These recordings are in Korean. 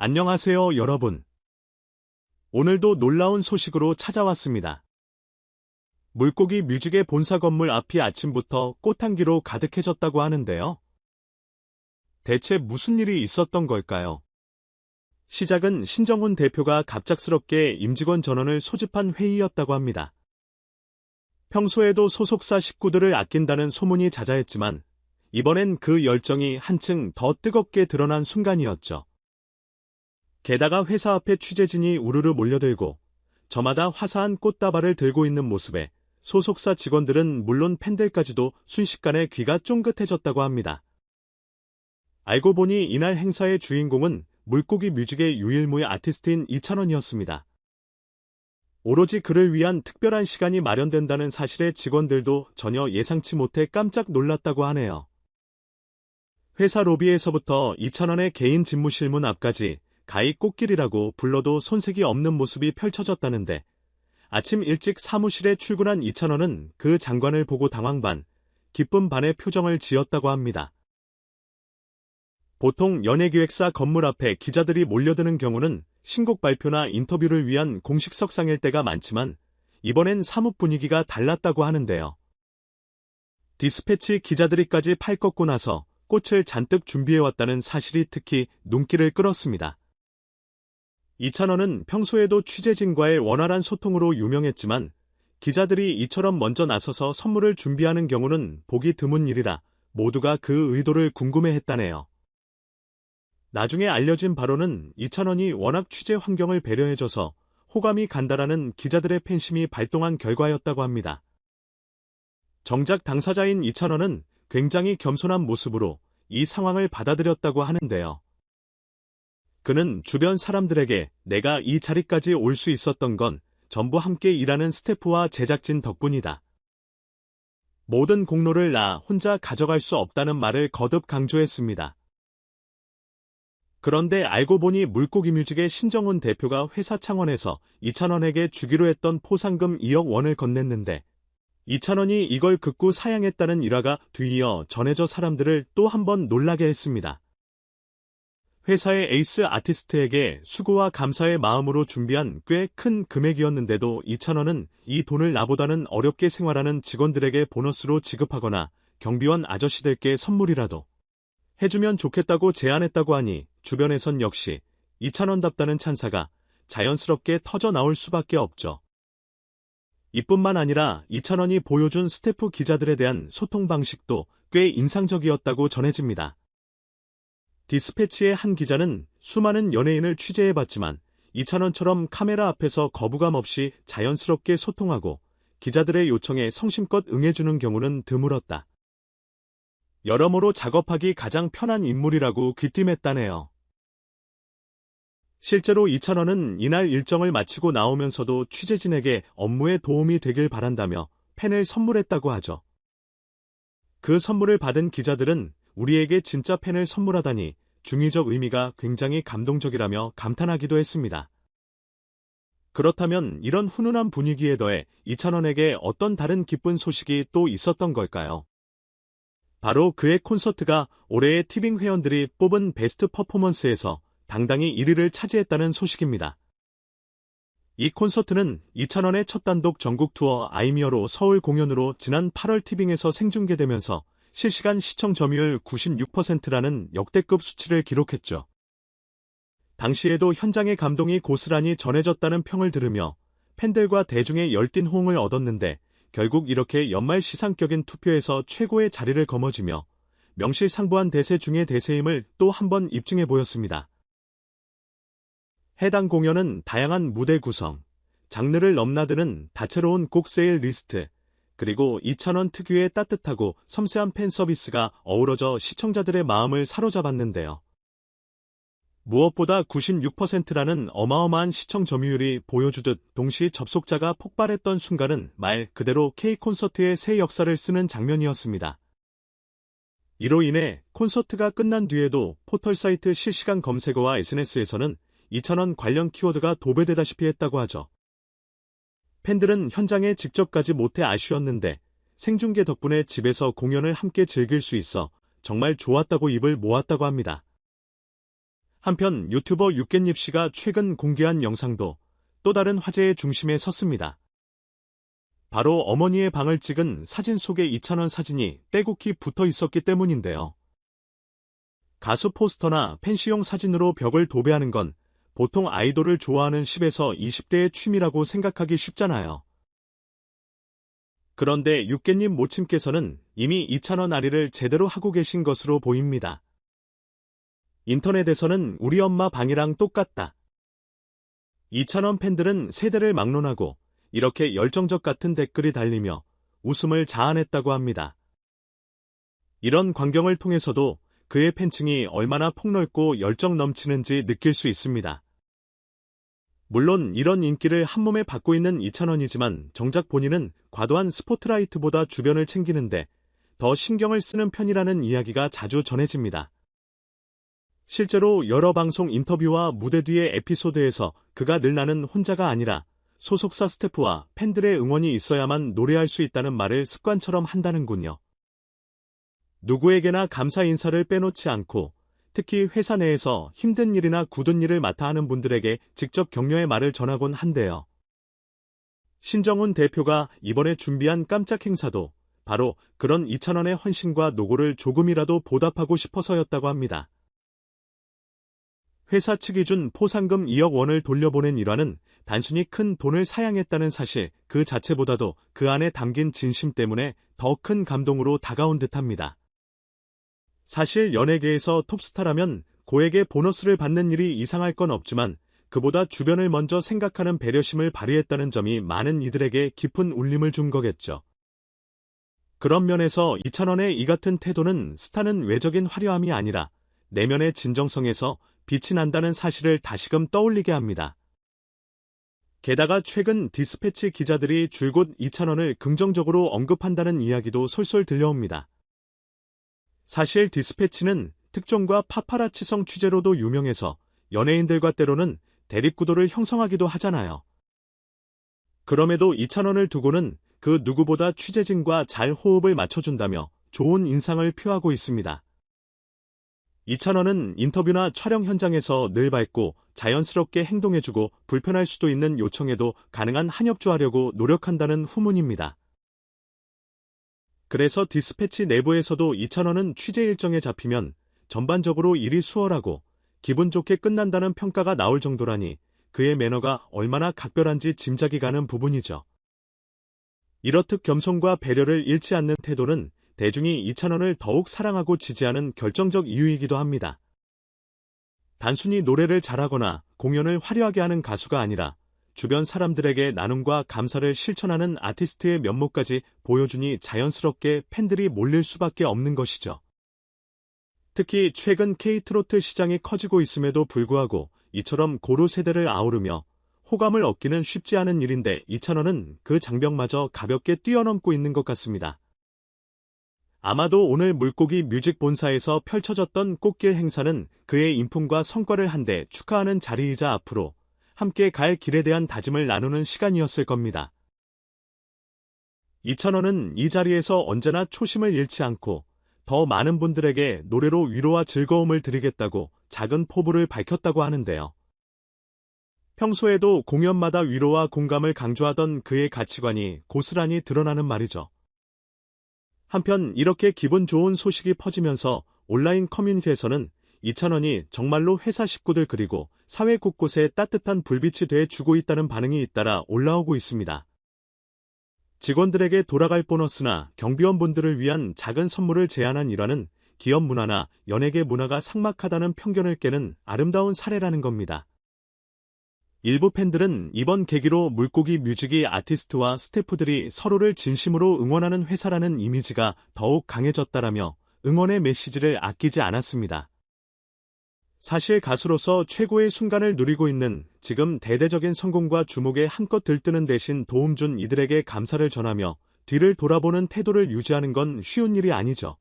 안녕하세요, 여러분. 오늘도 놀라운 소식으로 찾아왔습니다. 물고기 뮤직의 본사 건물 앞이 아침부터 꽃향기로 가득해졌다고 하는데요. 대체 무슨 일이 있었던 걸까요? 시작은 신정훈 대표가 갑작스럽게 임직원 전원을 소집한 회의였다고 합니다. 평소에도 소속사 식구들을 아낀다는 소문이 자자했지만 이번엔 그 열정이 한층 더 뜨겁게 드러난 순간이었죠. 게다가 회사 앞에 취재진이 우르르 몰려들고 저마다 화사한 꽃다발을 들고 있는 모습에 소속사 직원들은 물론 팬들까지도 순식간에 귀가 쫑긋해졌다고 합니다. 알고 보니 이날 행사의 주인공은 물고기 뮤직의 유일무이 아티스트인 이찬원이었습니다. 오로지 그를 위한 특별한 시간이 마련된다는 사실에 직원들도 전혀 예상치 못해 깜짝 놀랐다고 하네요. 회사 로비에서부터 이찬원의 개인 집무실 문 앞까지 가히 꽃길이라고 불러도 손색이 없는 모습이 펼쳐졌다는데 아침 일찍 사무실에 출근한 이찬원은 그 장관을 보고 당황 반, 기쁨 반의 표정을 지었다고 합니다. 보통 연예기획사 건물 앞에 기자들이 몰려드는 경우는 신곡 발표나 인터뷰를 위한 공식석상일 때가 많지만 이번엔 사뭇 분위기가 달랐다고 하는데요. 디스패치 기자들이까지 팔 꺾고 나서 꽃을 잔뜩 준비해왔다는 사실이 특히 눈길을 끌었습니다. 이찬원은 평소에도 취재진과의 원활한 소통으로 유명했지만 기자들이 이처럼 먼저 나서서 선물을 준비하는 경우는 보기 드문 일이라 모두가 그 의도를 궁금해했다네요. 나중에 알려진 바로는 이찬원이 워낙 취재 환경을 배려해줘서 호감이 간다라는 기자들의 팬심이 발동한 결과였다고 합니다. 정작 당사자인 이찬원은 굉장히 겸손한 모습으로 이 상황을 받아들였다고 하는데요. 그는 주변 사람들에게 내가 이 자리까지 올 수 있었던 건 전부 함께 일하는 스태프와 제작진 덕분이다. 모든 공로를 나 혼자 가져갈 수 없다는 말을 거듭 강조했습니다. 그런데 알고 보니 물고기 뮤직의 신정훈 대표가 회사 창원에서 이찬원에게 주기로 했던 포상금 2억 원을 건넸는데 이찬원이 이걸 극구 사양했다는 일화가 뒤이어 전해져 사람들을 또 한 번 놀라게 했습니다. 회사의 에이스 아티스트에게 수고와 감사의 마음으로 준비한 꽤 큰 금액이었는데도 이찬원은 이 돈을 나보다는 어렵게 생활하는 직원들에게 보너스로 지급하거나 경비원 아저씨들께 선물이라도 해주면 좋겠다고 제안했다고 하니 주변에선 역시 이찬원답다는 찬사가 자연스럽게 터져 나올 수밖에 없죠. 이뿐만 아니라 이찬원이 보여준 스태프 기자들에 대한 소통 방식도 꽤 인상적이었다고 전해집니다. 디스패치의 한 기자는 수많은 연예인을 취재해봤지만 이찬원처럼 카메라 앞에서 거부감 없이 자연스럽게 소통하고 기자들의 요청에 성심껏 응해주는 경우는 드물었다. 여러모로 작업하기 가장 편한 인물이라고 귀띔했다네요. 실제로 이찬원은 이날 일정을 마치고 나오면서도 취재진에게 업무에 도움이 되길 바란다며 펜을 선물했다고 하죠. 그 선물을 받은 기자들은 우리에게 진짜 펜을 선물하다니 중의적 의미가 굉장히 감동적이라며 감탄하기도 했습니다. 그렇다면 이런 훈훈한 분위기에 더해 이찬원에게 어떤 다른 기쁜 소식이 또 있었던 걸까요? 바로 그의 콘서트가 올해의 티빙 회원들이 뽑은 베스트 퍼포먼스에서 당당히 1위를 차지했다는 소식입니다. 이 콘서트는 이찬원의 첫 단독 전국 투어 아이미어로 서울 공연으로 지난 8월 티빙에서 생중계되면서 실시간 시청 점유율 96%라는 역대급 수치를 기록했죠. 당시에도 현장의 감동이 고스란히 전해졌다는 평을 들으며 팬들과 대중의 열띤 호응을 얻었는데 결국 이렇게 연말 시상격인 투표에서 최고의 자리를 거머쥐며 명실상부한 대세 중의 대세임을 또 한 번 입증해 보였습니다. 해당 공연은 다양한 무대 구성, 장르를 넘나드는 다채로운 곡 세일 리스트, 그리고 이찬원 특유의 따뜻하고 섬세한 팬 서비스가 어우러져 시청자들의 마음을 사로잡았는데요. 무엇보다 96%라는 어마어마한 시청 점유율이 보여주듯 동시 접속자가 폭발했던 순간은 말 그대로 K콘서트의 새 역사를 쓰는 장면이었습니다. 이로 인해 콘서트가 끝난 뒤에도 포털사이트 실시간 검색어와 SNS에서는 이찬원 관련 키워드가 도배되다시피 했다고 하죠. 팬들은 현장에 직접 가지 못해 아쉬웠는데 생중계 덕분에 집에서 공연을 함께 즐길 수 있어 정말 좋았다고 입을 모았다고 합니다. 한편 유튜버 육갯잎 씨가 최근 공개한 영상도 또 다른 화제의 중심에 섰습니다. 바로 어머니의 방을 찍은 사진 속에 이찬원 사진이 빼곡히 붙어 있었기 때문인데요. 가수 포스터나 팬시용 사진으로 벽을 도배하는 건 보통 아이돌을 좋아하는 10에서 20대의 취미라고 생각하기 쉽잖아요. 그런데 육갯잎 모친께서는 이미 이찬원 아리를 제대로 하고 계신 것으로 보입니다. 인터넷에서는 우리 엄마 방이랑 똑같다. 이찬원 팬들은 세대를 막론하고 이렇게 열정적 같은 댓글이 달리며 웃음을 자아냈다고 합니다. 이런 광경을 통해서도 그의 팬층이 얼마나 폭넓고 열정 넘치는지 느낄 수 있습니다. 물론 이런 인기를 한몸에 받고 있는 이찬원이지만 정작 본인은 과도한 스포트라이트보다 주변을 챙기는데 더 신경을 쓰는 편이라는 이야기가 자주 전해집니다. 실제로 여러 방송 인터뷰와 무대 뒤의 에피소드에서 그가 늘 나는 혼자가 아니라 소속사 스태프와 팬들의 응원이 있어야만 노래할 수 있다는 말을 습관처럼 한다는군요. 누구에게나 감사 인사를 빼놓지 않고 특히 회사 내에서 힘든 일이나 굳은 일을 맡아 하는 분들에게 직접 격려의 말을 전하곤 한대요. 신정훈 대표가 이번에 준비한 깜짝 행사도 바로 그런 이찬원의 헌신과 노고를 조금이라도 보답하고 싶어서였다고 합니다. 회사 측이 준 포상금 2억 원을 돌려보낸 일화는 단순히 큰 돈을 사양했다는 사실 그 자체보다도 그 안에 담긴 진심 때문에 더 큰 감동으로 다가온 듯합니다. 사실 연예계에서 톱스타라면 고액의 보너스를 받는 일이 이상할 건 없지만 그보다 주변을 먼저 생각하는 배려심을 발휘했다는 점이 많은 이들에게 깊은 울림을 준 거겠죠. 그런 면에서 이찬원의 이 같은 태도는 스타는 외적인 화려함이 아니라 내면의 진정성에서 빛이 난다는 사실을 다시금 떠올리게 합니다. 게다가 최근 디스패치 기자들이 줄곧 이찬원을 긍정적으로 언급한다는 이야기도 솔솔 들려옵니다. 사실 디스패치는 특종과 파파라치성 취재로도 유명해서 연예인들과 때로는 대립구도를 형성하기도 하잖아요. 그럼에도 이찬원을 두고는 그 누구보다 취재진과 잘 호흡을 맞춰준다며 좋은 인상을 표하고 있습니다. 이찬원은 인터뷰나 촬영 현장에서 늘 밝고 자연스럽게 행동해주고 불편할 수도 있는 요청에도 가능한 한협조하려고 노력한다는 후문입니다. 그래서 디스패치 내부에서도 이찬원은 취재 일정에 잡히면 전반적으로 일이 수월하고 기분 좋게 끝난다는 평가가 나올 정도라니 그의 매너가 얼마나 각별한지 짐작이 가는 부분이죠. 이렇듯 겸손과 배려를 잃지 않는 태도는 대중이 이찬원을 더욱 사랑하고 지지하는 결정적 이유이기도 합니다. 단순히 노래를 잘하거나 공연을 화려하게 하는 가수가 아니라 주변 사람들에게 나눔과 감사를 실천하는 아티스트의 면모까지 보여주니 자연스럽게 팬들이 몰릴 수밖에 없는 것이죠. 특히 최근 K-트로트 시장이 커지고 있음에도 불구하고 이처럼 고루 세대를 아우르며 호감을 얻기는 쉽지 않은 일인데 이찬원은 그 장벽마저 가볍게 뛰어넘고 있는 것 같습니다. 아마도 오늘 물고기 뮤직 본사에서 펼쳐졌던 꽃길 행사는 그의 인품과 성과를 한데 축하하는 자리이자 앞으로 함께 갈 길에 대한 다짐을 나누는 시간이었을 겁니다. 이찬원은 이 자리에서 언제나 초심을 잃지 않고 더 많은 분들에게 노래로 위로와 즐거움을 드리겠다고 작은 포부를 밝혔다고 하는데요. 평소에도 공연마다 위로와 공감을 강조하던 그의 가치관이 고스란히 드러나는 말이죠. 한편 이렇게 기분 좋은 소식이 퍼지면서 온라인 커뮤니티에서는 이찬원이 정말로 회사 식구들 그리고 사회 곳곳에 따뜻한 불빛이 돼 주고 있다는 반응이 잇따라 올라오고 있습니다. 직원들에게 돌아갈 보너스나 경비원분들을 위한 작은 선물을 제안한 일화는 기업 문화나 연예계 문화가 삭막하다는 편견을 깨는 아름다운 사례라는 겁니다. 일부 팬들은 이번 계기로 물고기 뮤직이 아티스트와 스태프들이 서로를 진심으로 응원하는 회사라는 이미지가 더욱 강해졌다라며 응원의 메시지를 아끼지 않았습니다. 사실 가수로서 최고의 순간을 누리고 있는 지금 대대적인 성공과 주목에 한껏 들뜨는 대신 도움 준 이들에게 감사를 전하며 뒤를 돌아보는 태도를 유지하는 건 쉬운 일이 아니죠.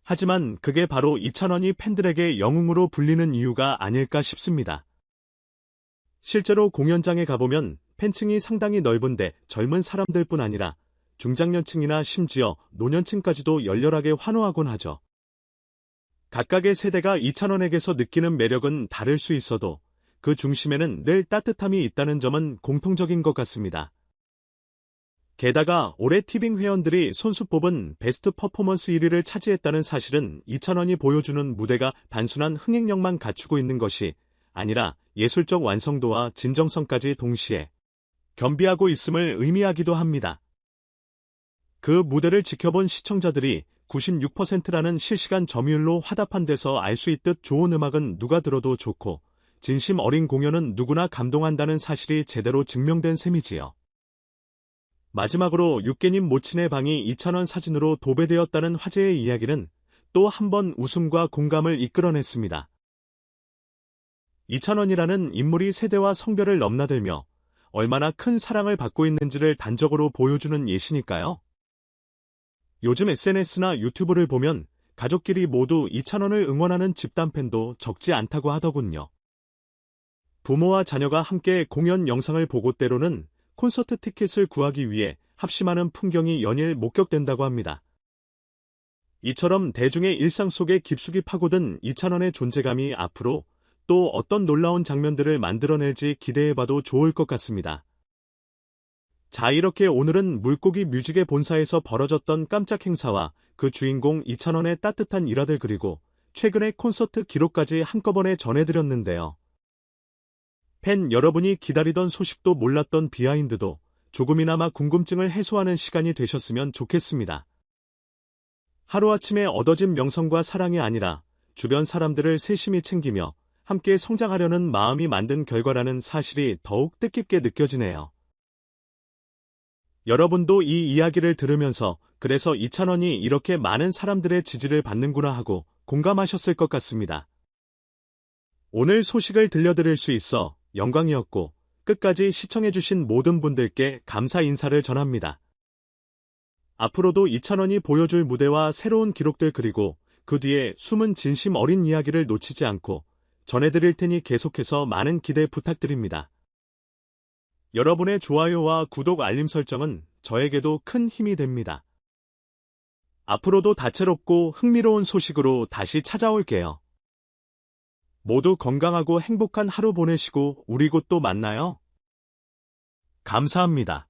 하지만 그게 바로 이찬원이 팬들에게 영웅으로 불리는 이유가 아닐까 싶습니다. 실제로 공연장에 가보면 팬층이 상당히 넓은데 젊은 사람들뿐 아니라 중장년층이나 심지어 노년층까지도 열렬하게 환호하곤 하죠. 각각의 세대가 이찬원에게서 느끼는 매력은 다를 수 있어도 그 중심에는 늘 따뜻함이 있다는 점은 공통적인 것 같습니다. 게다가 올해 티빙 회원들이 손수 뽑은 베스트 퍼포먼스 1위를 차지했다는 사실은 이찬원이 보여주는 무대가 단순한 흥행력만 갖추고 있는 것이 아니라 예술적 완성도와 진정성까지 동시에 겸비하고 있음을 의미하기도 합니다. 그 무대를 지켜본 시청자들이 96%라는 실시간 점유율로 화답한 데서 알 수 있듯 좋은 음악은 누가 들어도 좋고 진심 어린 공연은 누구나 감동한다는 사실이 제대로 증명된 셈이지요. 마지막으로 육개님 모친의 방이 이찬원 사진으로 도배되었다는 화제의 이야기는 또 한 번 웃음과 공감을 이끌어냈습니다. 이찬원이라는 인물이 세대와 성별을 넘나들며 얼마나 큰 사랑을 받고 있는지를 단적으로 보여주는 예시니까요. 요즘 SNS나 유튜브를 보면 가족끼리 모두 이찬원을 응원하는 집단 팬도 적지 않다고 하더군요. 부모와 자녀가 함께 공연 영상을 보고 때로는 콘서트 티켓을 구하기 위해 합심하는 풍경이 연일 목격된다고 합니다. 이처럼 대중의 일상 속에 깊숙이 파고든 이찬원의 존재감이 앞으로 또 어떤 놀라운 장면들을 만들어낼지 기대해봐도 좋을 것 같습니다. 자, 이렇게 오늘은 물고기 뮤직의 본사에서 벌어졌던 깜짝 행사와 그 주인공 이찬원의 따뜻한 일화들 그리고 최근의 콘서트 기록까지 한꺼번에 전해드렸는데요. 팬 여러분이 기다리던 소식도 몰랐던 비하인드도 조금이나마 궁금증을 해소하는 시간이 되셨으면 좋겠습니다. 하루아침에 얻어진 명성과 사랑이 아니라 주변 사람들을 세심히 챙기며 함께 성장하려는 마음이 만든 결과라는 사실이 더욱 뜻깊게 느껴지네요. 여러분도 이 이야기를 들으면서 그래서 이찬원이 이렇게 많은 사람들의 지지를 받는구나 하고 공감하셨을 것 같습니다. 오늘 소식을 들려드릴 수 있어 영광이었고 끝까지 시청해주신 모든 분들께 감사 인사를 전합니다. 앞으로도 이찬원이 보여줄 무대와 새로운 기록들 그리고 그 뒤에 숨은 진심 어린 이야기를 놓치지 않고 전해드릴 테니 계속해서 많은 기대 부탁드립니다. 여러분의 좋아요와 구독 알림 설정은 저에게도 큰 힘이 됩니다. 앞으로도 다채롭고 흥미로운 소식으로 다시 찾아올게요. 모두 건강하고 행복한 하루 보내시고 우리 곧 또 만나요. 감사합니다.